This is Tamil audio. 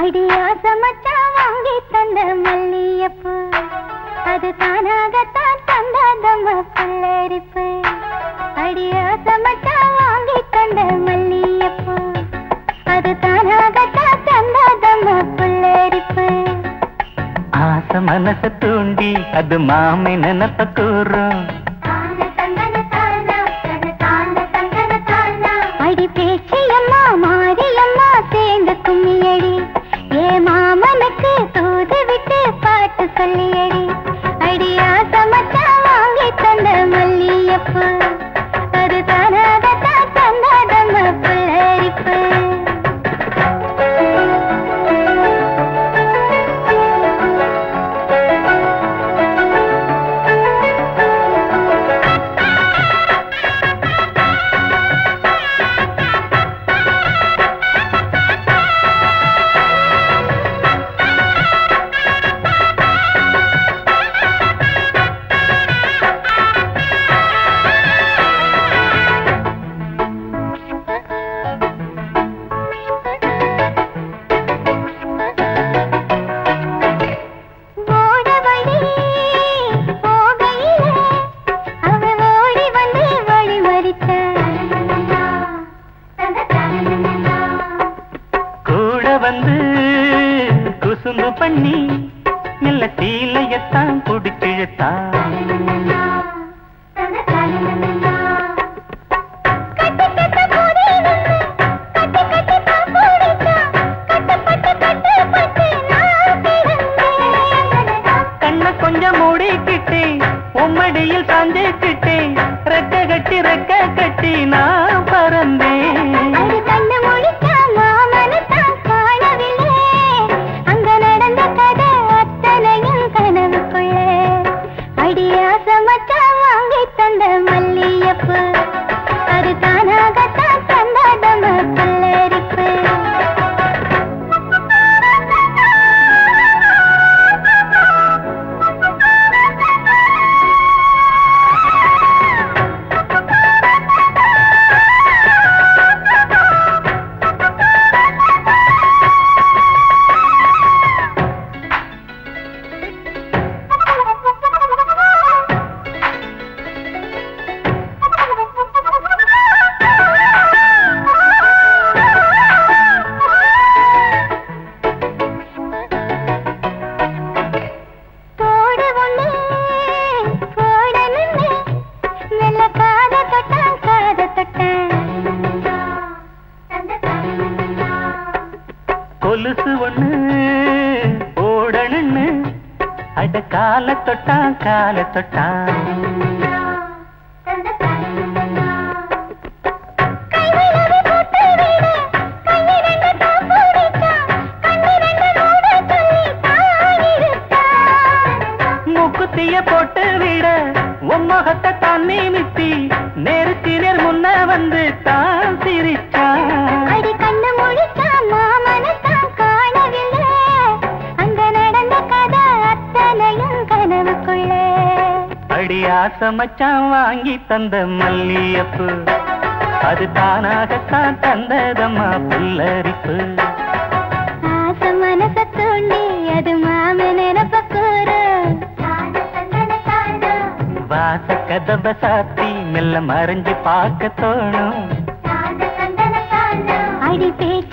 ஐடியாச மச்சான் வாங்கி தந்த மல்லியப்பு அது தானாகத்தான் தந்தாதம்மா புல்லரிப்பு. ஐடியாச மச்சான் வாங்கி தந்த மல்லியப்பு அது தானாகத்தான் தந்தாதம்மா புல்லரிப்பு. ஆசை மனச தூண்டி அது மாமை நினப்ப கூறும். அடி பேச்சியம்மா மாரியம்மா சேர்ந்து கும்மியடி ஏ மாமனுக்கு தூது விட்டு பாட்டு சொல்லியடி. அடியாச மச்சான் வாங்கி தந்த மல்லியப்பு அது தானாகத்தான் தந்தாதம்மா புல்லரிப்பு. வந்து குசும்பு பண்ணி நல்ல சீலையத்தான் குடிச்சிழுத்தான். கண்ண கொஞ்சம் மூடிக்கிட்டே உம்மடியில் சாஞ்சிக்கிட்டே ரெக்க கட்டி ரெக்க கட்டி நான் பறந்தேன். மல்லியப்பு அது தானாகத்தான் தந்தாதம்மா புல்லரிப்பு. கொலுசு ஒண்ணு ஓடணுன்னு அட கால தொட்டான் கால தொட்டான். மூக்குத்திய போட்டு விட உம்மகத்தை தான் நிமித்தி நேருக்கு நேர் முன்ன வந்து தான் சிரிச்சான். அடியாச மச்சான் வாங்கி தந்த மல்லியப்பு அது தானாகத்தான் தந்ததம்மா புல்லரிப்பு. ஆச மனச தூண்டி அது மாம நினப்ப கூறும். வாச கதவ சாத்தி மெல்ல மறைஞ்சு பார்க்க தோணும். அடி பேச்சு